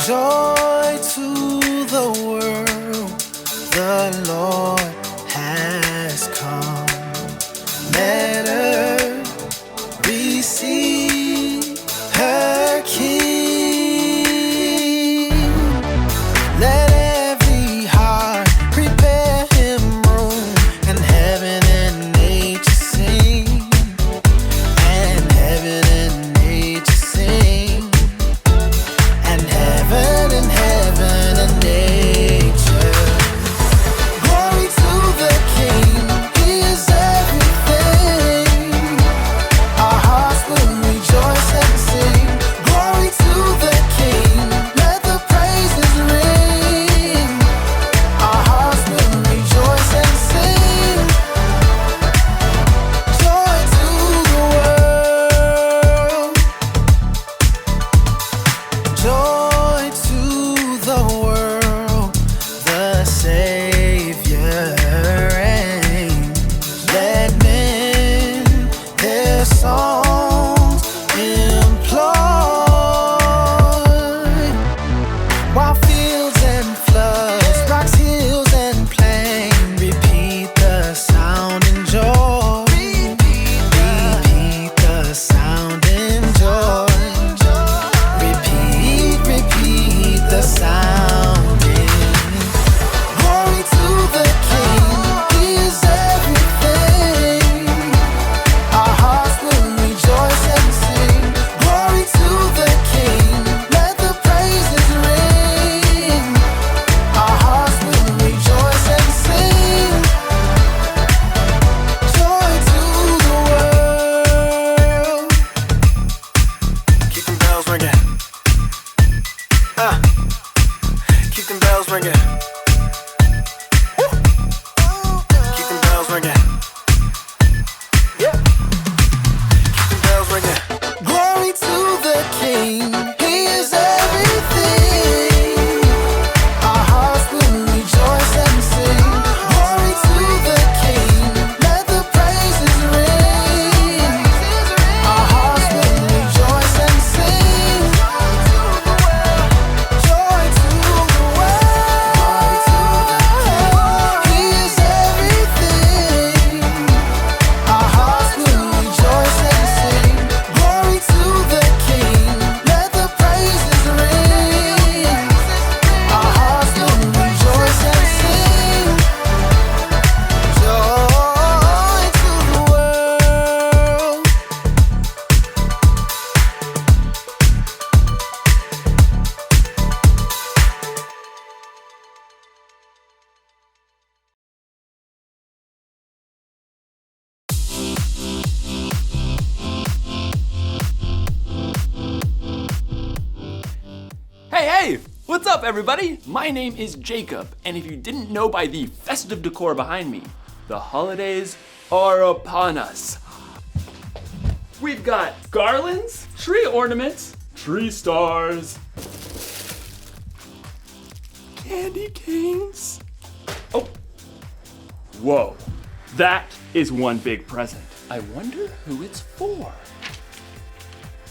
Joy to the world, the Lord has come. Let earth receive her King. Let every heart prepare him room, and heaven and nature sing, and heaven and nature sing, and heaven and nature. Glory to the King, he is everything. Our hearts will rejoice and sing. Glory to the King, let the praises ring. Our hearts will rejoice and sing. Joy to the world. Joy to the world, the Savior reigns. Let men their songs employ, while fields and floods, rocks, hills and plain repeat the sound and joy. Repeat the sound and joy. Repeat the sounding. Glory to the King, he is everything. Our hearts will rejoice and sing. Glory to the King, let the praises ring. Our hearts will rejoice and sing. Joy to the world. Keep them bells ringing. Keep them bells ringing. Woo. Keep them bells ringing. Yeah. Keep them bells ringing. Glory to the King, he is everything. Our hearts will rejoice and sing. Glory to the King, let the praises ring. Our hearts will rejoice and sing. Joy to the world. He is everything. Our hearts will rejoice and sing. Glory to the King, let the praises ring. Our hearts will rejoice and sing. Joy to the world. Hey, what's up everybody? My name is Jacob, and if you didn't know by the festive decor behind me, the holidays are upon us. We've got garlands, tree ornaments, tree stars, candy canes. Oh, whoa, that is one big present. I wonder who it's for.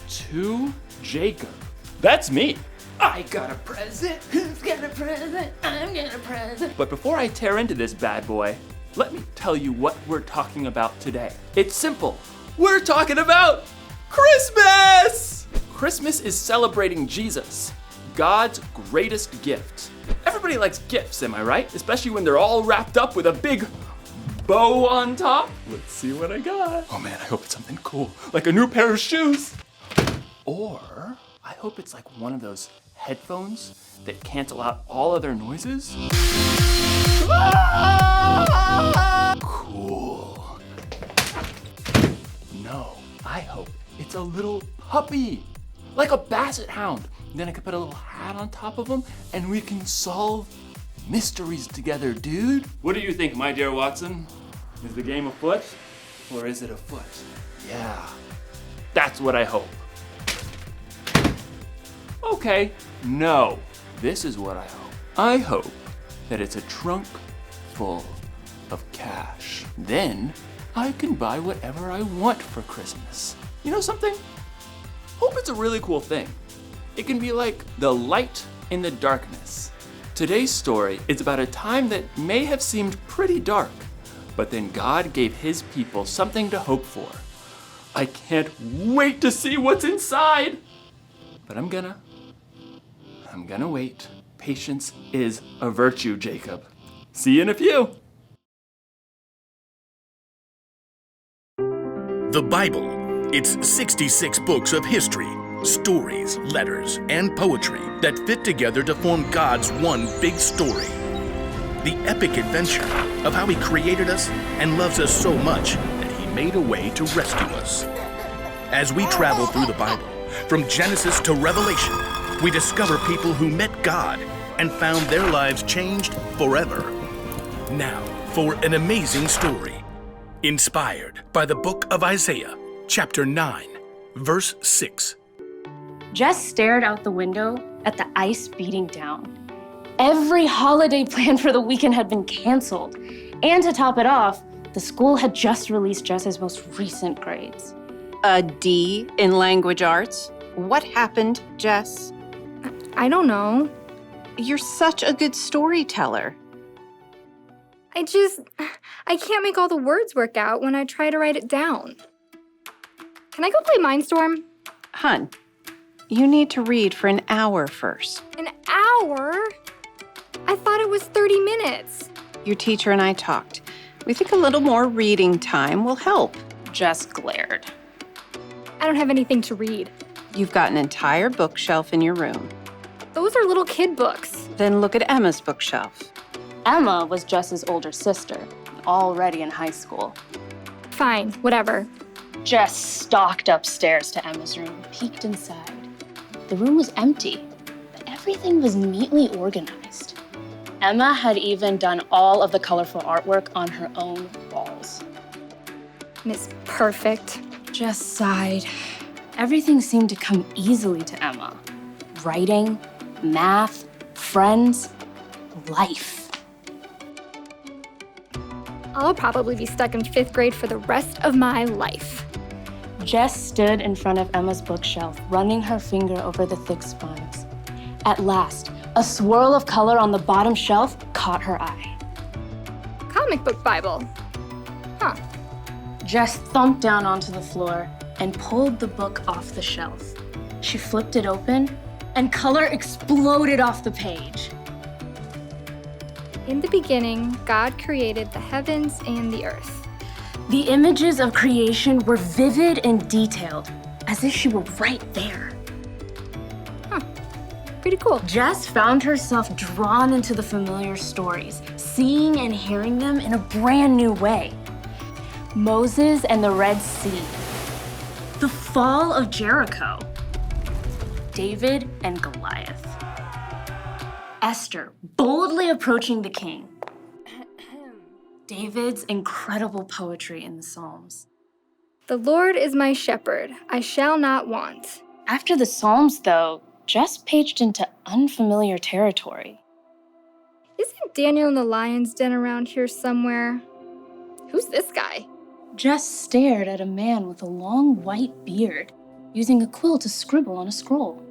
To Jacob. That's me. I got a present. Who's got a present? I'm got a present. But before I tear into this bad boy, let me tell you what we're talking about today. It's simple. We're talking about Christmas! Christmas is celebrating Jesus, God's greatest gift. Everybody likes gifts, am I right? Especially when they're all wrapped up with a big bow on top. Let's see what I got. Oh man, I hope it's something cool, like a new pair of shoes. Or I hope it's like one of those headphones that cancel out all other noises. Ah! Cool. No, I hope it's a little puppy, like a basset hound. Then I could put a little hat on top of him and we can solve mysteries together, dude. What do you think, my dear Watson? Is the game afoot or is it afoot? Yeah, that's what I hope. Okay, no, this is what I hope. I hope that it's a trunk full of cash. Then I can buy whatever I want for Christmas. You know something? Hope it's a really cool thing. It can be like the light in the darkness. Today's story is about a time that may have seemed pretty dark, but then God gave his people something to hope for. I can't wait to see what's inside! But I'm gonna wait. Patience is a virtue, Jacob. See you in a few. The Bible. It's 66 books of history, stories, letters, and poetry that fit together to form God's one big story. The epic adventure of how he created us and loves us so much that he made a way to rescue us. As we travel through the Bible, from Genesis to Revelation, we discover people who met God and found their lives changed forever. Now, for an amazing story, inspired by the book of Isaiah, chapter 9, verse 6. Jess stared out the window at the ice beating down. Every holiday plan for the weekend had been canceled. And to top it off, the school had just released Jess's most recent grades. A D in language arts? What happened, Jess? I don't know. You're such a good storyteller. I can't make all the words work out when I try to write it down. Can I go play Mindstorm? Hun, you need to read for an hour first. An hour? I thought it was 30 minutes. Your teacher and I talked. We think a little more reading time will help. Jess glared. I don't have anything to read. You've got an entire bookshelf in your room. Those are little kid books. Then look at Emma's bookshelf. Emma was Jess's older sister, already in high school. Fine, whatever. Jess stalked upstairs to Emma's room, peeked inside. The room was empty, but everything was neatly organized. Emma had even done all of the colorful artwork on her own walls. Miss Perfect. Jess sighed. Everything seemed to come easily to Emma. Writing, math, friends, life. I'll probably be stuck in 5th grade for the rest of my life. Jess stood in front of Emma's bookshelf, running her finger over the thick spines. At last, a swirl of color on the bottom shelf caught her eye. Comic book Bible. Huh. Jess thumped down onto the floor and pulled the book off the shelf. She flipped it open, and color exploded off the page. In the beginning, God created the heavens and the earth. The images of creation were vivid and detailed, as if she were right there. Pretty cool. Jess found herself drawn into the familiar stories, seeing and hearing them in a brand new way. Moses and the Red Sea, the fall of Jericho, David and Goliath, Esther boldly approaching the king, David's incredible poetry in the Psalms. The Lord is my shepherd, I shall not want. After the Psalms, though, Jess paged into unfamiliar territory. Isn't Daniel in the lion's den around here somewhere? Who's this guy? Jess stared at a man with a long white beard, using a quill to scribble on a scroll.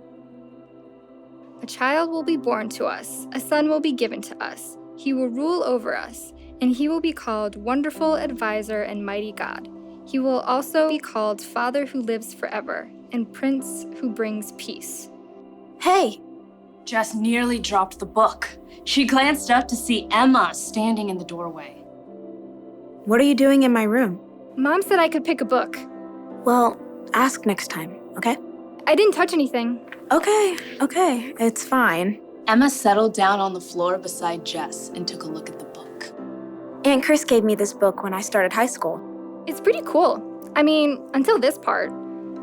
A child will be born to us, a son will be given to us. He will rule over us, and he will be called Wonderful Advisor and Mighty God. He will also be called Father who lives forever, and Prince who brings peace. Hey! Jess nearly dropped the book. She glanced up to see Emma standing in the doorway. What are you doing in my room? Mom said I could pick a book. Well, ask next time, okay? I didn't touch anything. Okay, it's fine. Emma settled down on the floor beside Jess and took a look at the book. Aunt Chris gave me this book when I started high school. It's pretty cool. I mean, until this part.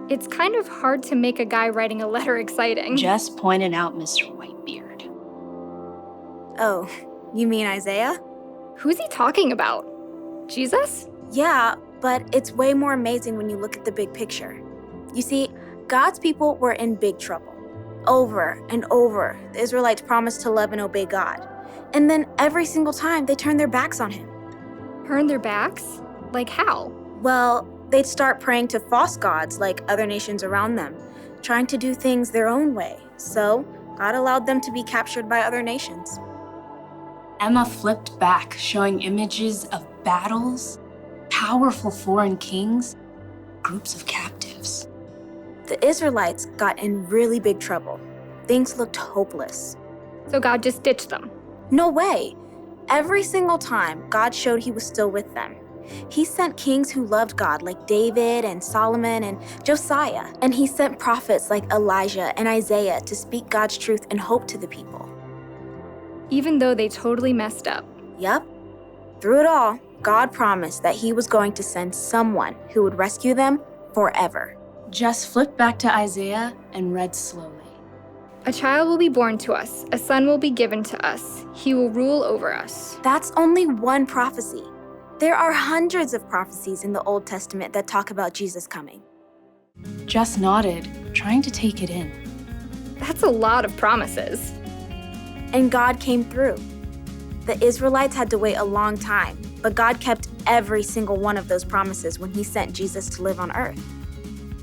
It's kind of hard to make a guy writing a letter exciting. Jess pointed out Mr. Whitebeard. Oh, you mean Isaiah? Who's he talking about? Jesus? Yeah, but it's way more amazing when you look at the big picture. You see, God's people were in big trouble. Over and over, the Israelites promised to love and obey God. And then every single time, they turned their backs on him. Turned their backs? Like how? Well, they'd start praying to false gods like other nations around them, trying to do things their own way. So God allowed them to be captured by other nations. Emma flipped back, showing images of battles, powerful foreign kings, groups of captives. The Israelites got in really big trouble. Things looked hopeless. So God just ditched them. No way. Every single time, God showed he was still with them. He sent kings who loved God, like David and Solomon and Josiah. And he sent prophets like Elijah and Isaiah to speak God's truth and hope to the people. Even though they totally messed up. Yup. Through it all, God promised that he was going to send someone who would rescue them forever. Jess flipped back to Isaiah and read slowly. A child will be born to us, a son will be given to us. He will rule over us. That's only one prophecy. There are hundreds of prophecies in the Old Testament that talk about Jesus coming. Jess nodded, trying to take it in. That's a lot of promises. And God came through. The Israelites had to wait a long time, but God kept every single one of those promises when he sent Jesus to live on earth.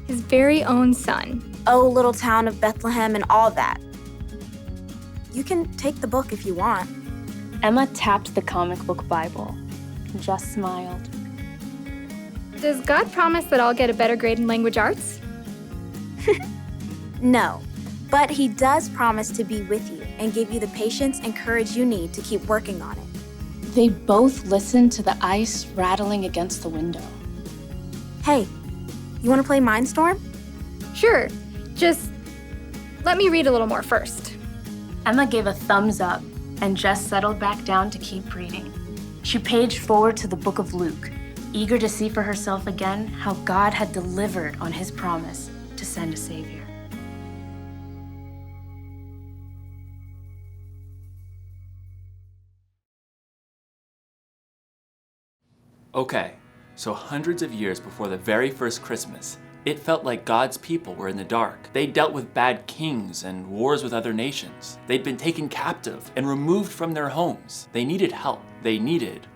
His very own son. Oh, little town of Bethlehem and all that. You can take the book if you want. Emma tapped the comic book Bible. Jess smiled. Does God promise that I'll get a better grade in language arts? No, but he does promise to be with you and give you the patience and courage you need to keep working on it. They both listened to the ice rattling against the window. Hey, you want to play Mindstorm? Sure, just let me read a little more first. Emma gave a thumbs up, and Jess settled back down to keep reading. She paged forward to the book of Luke, eager to see for herself again how God had delivered on his promise to send a savior. Okay, so hundreds of years before the very first Christmas, it felt like God's people were in the dark. They dealt with bad kings and wars with other nations. They'd been taken captive and removed from their homes. They needed help. They needed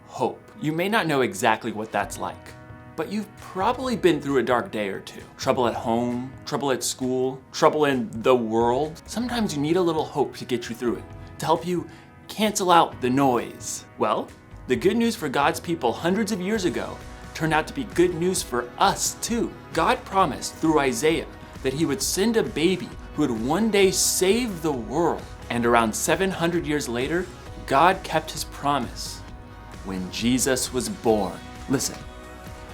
hope. You may not know exactly what that's like, but you've probably been through a dark day or two. Trouble at home, trouble at school, trouble in the world. Sometimes you need a little hope to get you through it, to help you cancel out the noise. Well, the good news for God's people hundreds of years ago turned out to be good news for us too. God promised through Isaiah that he would send a baby who would one day save the world. And around 700 years later, God kept his promise when Jesus was born. Listen,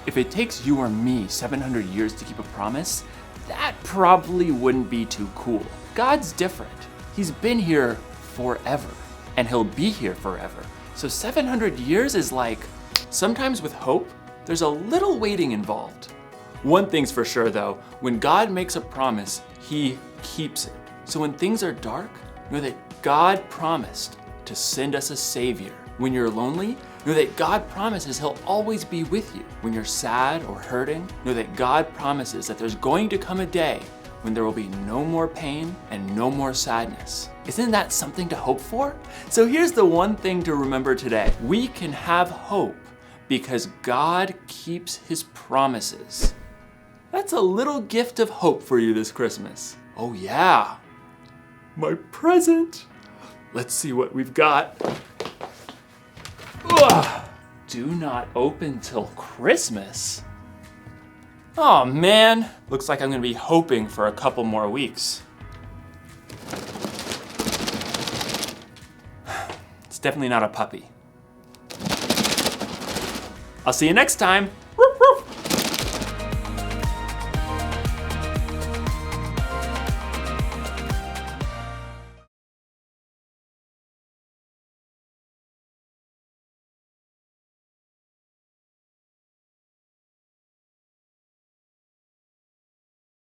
if it takes you or me 700 years to keep a promise, that probably wouldn't be too cool. God's different. He's been here forever, and he'll be here forever. So 700 years is like, sometimes with hope, there's a little waiting involved. One thing's for sure though, when God makes a promise, he keeps it. So when things are dark, know that God promised to send us a savior. When you're lonely, know that God promises he'll always be with you. When you're sad or hurting, know that God promises that there's going to come a day when there will be no more pain and no more sadness. Isn't that something to hope for? So here's the one thing to remember today. We can have hope because God keeps his promises. That's a little gift of hope for you this Christmas. Oh yeah, my present. Let's see what we've got. Ugh. Do not open till Christmas. Oh man, looks like I'm gonna be hoping for a couple more weeks. It's definitely not a puppy. I'll see you next time.